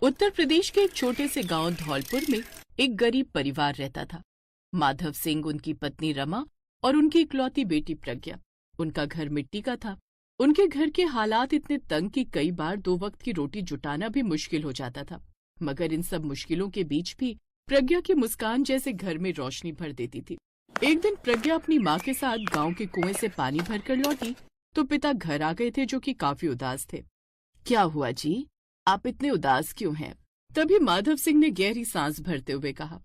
उत्तर प्रदेश के एक छोटे से गांव धौलपुर में एक गरीब परिवार रहता था। माधव सिंह, उनकी पत्नी रमा और उनकी इकलौती बेटी प्रज्ञा। उनका घर मिट्टी का था। उनके घर के हालात इतने तंग कि कई बार 2 वक्त की रोटी जुटाना भी मुश्किल हो जाता था। मगर इन सब मुश्किलों के बीच भी प्रज्ञा की मुस्कान जैसे घर में रोशनी भर देती थी। एक दिन प्रज्ञा अपनी माँ के साथ गांव के कुएं से पानी भरकर लौटी तो पिता घर आ गए थे, जो कि काफी उदास थे। क्या हुआ जी, आप इतने उदास क्यों हैं? तभी माधव सिंह ने गहरी सांस भरते हुए कहा,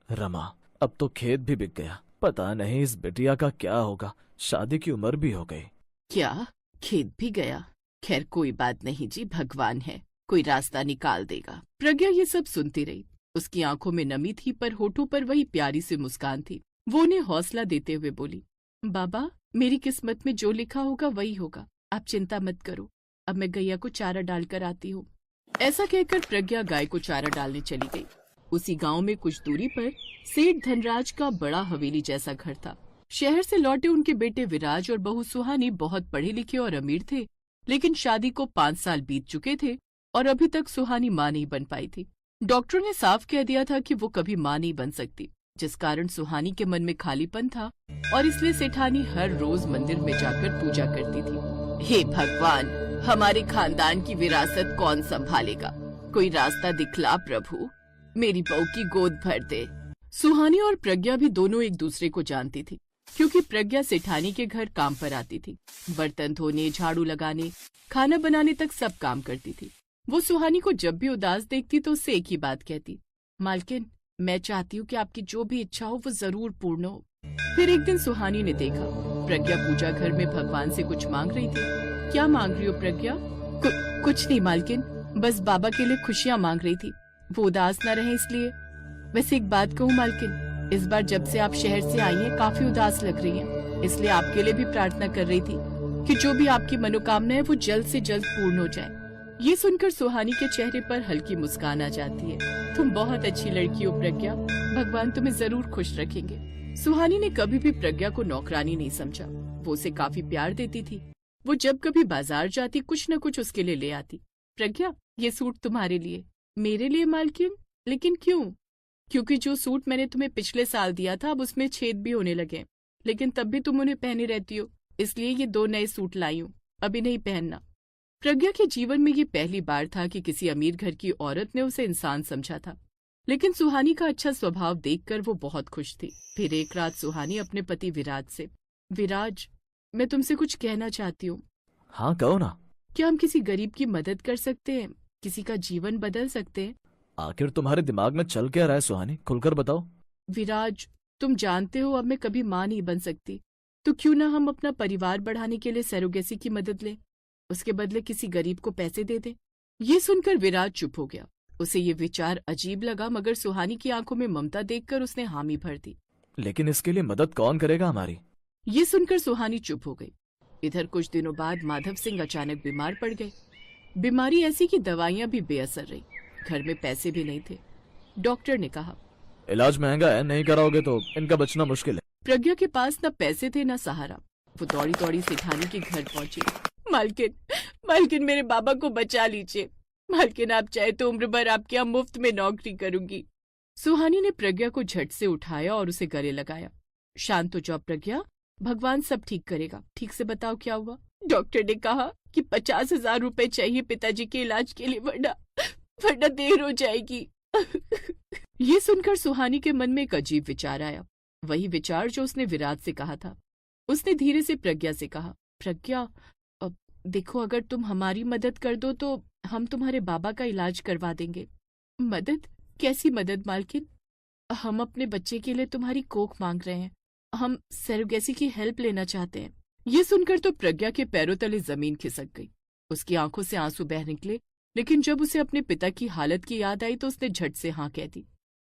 रमा, अब तो खेत भी बिक गया। पता नहीं इस बिटिया का क्या होगा। शादी की उम्र भी हो गई। क्या खेत भी गया? खैर कोई बात नहीं जी, भगवान है, कोई रास्ता निकाल देगा। प्रज्ञा ये सब सुनती रही। उसकी आंखों में नमी थी पर होठों पर वही प्यारी सी मुस्कान थी। वो उन्हें हौसला देते हुए बोली, बाबा, मेरी किस्मत में जो लिखा होगा वही होगा, आप चिंता मत करो। अब मैं गैया को चारा डालकर आती हूँ। ऐसा कहकर प्रज्ञा गाय को चारा डालने चली गई। उसी गांव में कुछ दूरी पर सेठ धनराज का बड़ा हवेली जैसा घर था। शहर से लौटे उनके बेटे विराज और बहू सुहानी बहुत पढ़े लिखे और अमीर थे, लेकिन शादी को 5 साल बीत चुके थे और अभी तक सुहानी मां नहीं बन पाई थी। डॉक्टरों ने साफ कह दिया था कि वो कभी मां नहीं बन सकती, जिस कारण सुहानी के मन में खालीपन था और इसलिए सेठानी हर रोज मंदिर में जाकर पूजा करती थी। हे भगवान, हमारे खानदान की विरासत कौन संभालेगा? कोई रास्ता दिखला प्रभु, मेरी बहू की गोद भर दे। सुहानी और प्रज्ञा भी दोनों एक दूसरे को जानती थी, क्योंकि प्रज्ञा सेठानी के घर काम पर आती थी। बर्तन धोने, झाड़ू लगाने, खाना बनाने तक सब काम करती थी। वो सुहानी को जब भी उदास देखती तो उससे एक ही बात कहती, मालकिन, मैं चाहती हूँ कि आपकी जो भी इच्छा हो वो जरूर पूर्ण हो। फिर एक दिन सुहानी ने देखा प्रज्ञा पूजा घर में भगवान से कुछ मांग रही थी। क्या मांग रही हो प्रज्ञा? कुछ नहीं मालकिन, बस बाबा के लिए खुशियाँ मांग रही थी, वो उदास न रहे इसलिए। वैसे एक बात कहूँ मालकिन, इस बार जब से आप शहर से आई हैं काफी उदास लग रही हैं, इसलिए आपके लिए भी प्रार्थना कर रही थी कि जो भी आपकी मनोकामना है वो जल्द से जल्द पूर्ण हो जाए। ये सुनकर सुहानी के चेहरे पर हल्की मुस्कान आ जाती है। तुम बहुत अच्छी लड़की हो प्रज्ञा, भगवान तुम्हें जरूर खुश रखेंगे। सुहानी ने कभी भी प्रज्ञा को नौकरानी नहीं समझा। वो उसे काफी प्यार देती थी। वो जब कभी बाजार जाती कुछ न कुछ उसके लिए ले आती। प्रज्ञा, ये सूट तुम्हारे लिए। मेरे लिए मालकिन? लेकिन क्यों? क्योंकि जो सूट मैंने तुम्हें पिछले साल दिया था अब उसमें छेद भी होने लगे, लेकिन तब भी तुम उन्हें पहने रहती हो, इसलिए ये 2 नए सूट लाई हूँ, अभी नहीं पहनना। प्रज्ञा के जीवन में ये पहली बार था कि किसी अमीर घर की औरत ने उसे इंसान समझा था, लेकिन सुहानी का अच्छा स्वभाव देखकर वो बहुत खुश थी। फिर एक रात सुहानी अपने पति विराज से, विराज, मैं तुमसे कुछ कहना चाहती हूँ। हाँ, कहो ना। क्या हम किसी गरीब की मदद कर सकते हैं? किसी का जीवन बदल सकते हैं? आखिर तुम्हारे दिमाग में चल क्या रहा है सुहानी? खुलकर बताओ। विराज, तुम जानते हो अब मैं कभी माँ नहीं बन सकती, तो क्यों ना हम अपना परिवार बढ़ाने के लिए सरोगेसी की मदद लें, उसके बदले किसी गरीब को पैसे दे दें। ये सुनकर विराज चुप हो गया। उसे ये विचार अजीब लगा, मगर सुहानी की आंखों में ममता देखकर उसने हामी भर दी। लेकिन इसके लिए मदद कौन करेगा हमारी? ये सुनकर सुहानी चुप हो गई। इधर कुछ दिनों बाद माधव सिंह अचानक बीमार पड़ गए। बीमारी ऐसी कि दवाइयां भी बेअसर रही, घर में पैसे भी नहीं थे। डॉक्टर ने कहा, इलाज महंगा है, नहीं कराओगे तो इनका बचना मुश्किल है। प्रज्ञा के पास न पैसे थे न सहारा। वो दौड़ी दौड़ी सेठानी के घर पहुंची। मालकिन, मालकिन, मेरे बाबा को बचा लीजिए। मालकिन, आप चाहे तो उम्र भर आपके यहाँ मुफ्त में नौकरी करूंगी। सुहानी ने प्रज्ञा को झट से उठाया और उसे गले लगाया। शांत हो जाओ प्रज्ञा, भगवान सब ठीक करेगा। ठीक से बताओ क्या हुआ? डॉक्टर ने कहा कि 50,000 रुपए चाहिए पिताजी के इलाज के लिए, वरना देर हो जाएगी। ये सुनकर सुहानी के मन में एक अजीब विचार आया, वही विचार जो उसने विराज से कहा था। उसने धीरे से प्रज्ञा से कहा, प्रज्ञा, देखो, अगर तुम हमारी मदद कर दो तो हम तुम्हारे बाबा का इलाज करवा देंगे। मदद? कैसी मदद मालकिन? हम अपने बच्चे के लिए तुम्हारी कोख मांग रहे हैं। हम सरोगेसी की हेल्प लेना चाहते हैं। ये सुनकर तो प्रज्ञा के पैरों तले जमीन खिसक गई। उसकी आंखों से आंसू बह निकले, लेकिन जब उसे अपने पिता की हालत की याद आई तो उसने झट से हाँ कह दी।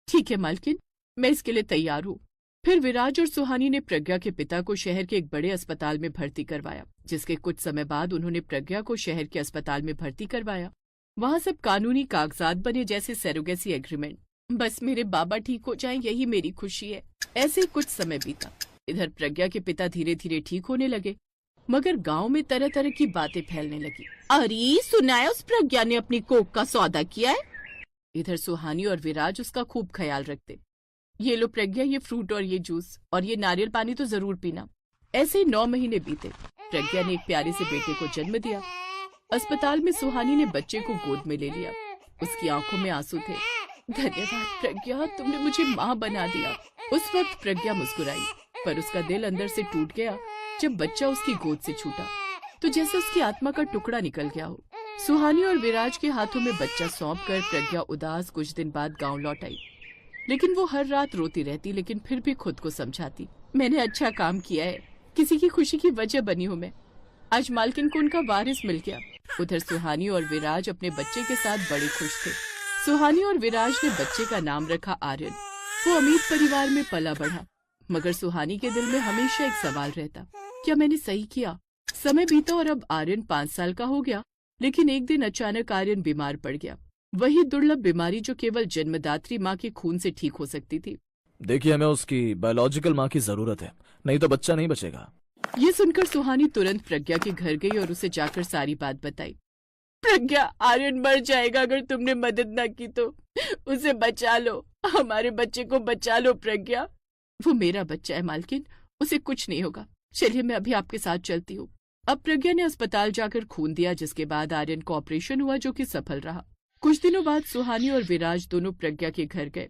ठीक है मालकिन, मैं इसके लिए तैयार हूँ। फिर विराज और सुहानी ने प्रज्ञा के पिता को शहर के एक बड़े अस्पताल में भर्ती करवाया, जिसके कुछ समय बाद उन्होंने प्रज्ञा को शहर के अस्पताल में भर्ती करवाया। वहाँ सब कानूनी कागजात बने, जैसे सरोगेसी एग्रीमेंट। बस मेरे बाबा ठीक हो जाएं, यही मेरी खुशी है। ऐसे कुछ समय बीता। इधर प्रज्ञा के पिता धीरे धीरे ठीक होने लगे, मगर गांव में तरह तरह की बातें फैलने लगी। अरे सुना है उस प्रज्ञा ने अपनी कोख का सौदा किया है। इधर सुहानी और विराज उसका खूब ख्याल रखते। ये लो प्रज्ञा, ये फ्रूट और ये जूस और ये नारियल पानी तो जरूर पीना। ऐसे ही 9 महीने बीते। प्रज्ञा ने एक प्यारे से बेटे को जन्म दिया। अस्पताल में सुहानी ने बच्चे को गोद में ले लिया। उसकी आंखों में आंसू थे। धन्यवाद प्रज्ञा, तुमने मुझे माँ बना दिया। उस वक्त प्रज्ञा मुस्कुराई, पर उसका दिल अंदर से टूट गया जब बच्चा उसकी गोद से छूटा, तो जैसे उसकी आत्मा का टुकड़ा निकल गया हो। सुहानी और विराज के हाथों में बच्चा सौंप कर प्रज्ञा उदास कुछ दिन बाद गांव लौट आई। लेकिन वो हर रात रोती रहती, लेकिन फिर भी खुद को समझाती, मैंने अच्छा काम किया है, किसी की खुशी की वजह बनी हूँ मैं। आज मालकिन को उनका वारिस मिल गया। उधर सुहानी और विराज अपने बच्चे के साथ बड़े खुश थे। सुहानी और विराज ने बच्चे का नाम रखा आर्यन। वो अमीर परिवार में पला बढ़ा, मगर सुहानी के दिल में हमेशा एक सवाल रहता, क्या मैंने सही किया? समय बीता और अब आर्यन 5 साल का हो गया। लेकिन एक दिन अचानक आर्यन बीमार पड़ गया। वही दुर्लभ बीमारी जो केवल जन्मदात्री माँ के खून से ठीक हो सकती थी। देखिए, हमें उसकी बायोलॉजिकल माँ की जरूरत है, नहीं तो बच्चा नहीं बचेगा। ये सुनकर सुहानी तुरंत प्रज्ञा के घर गई और उसे जाकर सारी बात बताई। प्रज्ञा, आर्यन मर जाएगा अगर तुमने मदद न की तो। उसे बचा लो, हमारे बच्चे को बचा लो प्रज्ञा। वो मेरा बच्चा है मालकिन, उसे कुछ नहीं होगा। चलिए मैं अभी आपके साथ चलती हूँ। अब प्रज्ञा ने अस्पताल जाकर खून दिया, जिसके बाद आर्यन को ऑपरेशन हुआ जो कि सफल रहा। कुछ दिनों बाद सुहानी और विराज दोनों प्रज्ञा के घर गए।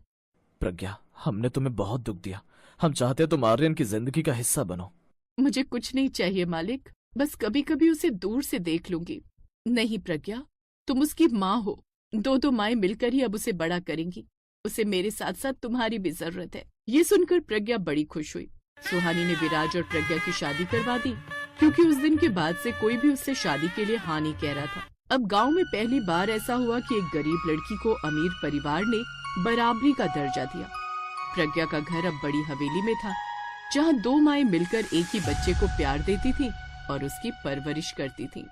प्रज्ञा, हमने तुम्हें बहुत दुख दिया। हम चाहते तुम आर्यन की जिंदगी का हिस्सा बनो। मुझे कुछ नहीं चाहिए मालिक, बस कभी कभी उसे दूर से देख लूंगी। नहीं प्रज्ञा, तुम उसकी माँ हो। 2 माएं मिलकर ही अब उसे बड़ा करेंगी। उसे मेरे साथ साथ तुम्हारी भी जरूरत है। ये सुनकर प्रज्ञा बड़ी खुश हुई। सुहानी ने विराज और प्रज्ञा की शादी करवा दी, क्योंकि उस दिन के बाद से कोई भी उससे शादी के लिए हाँ नहीं कह रहा था। अब गांव में पहली बार ऐसा हुआ कि एक गरीब लड़की को अमीर परिवार ने बराबरी का दर्जा दिया। प्रज्ञा का घर अब बड़ी हवेली में था, जहाँ 2 माएं मिलकर एक ही बच्चे को प्यार देती थी और उसकी परवरिश करती थी।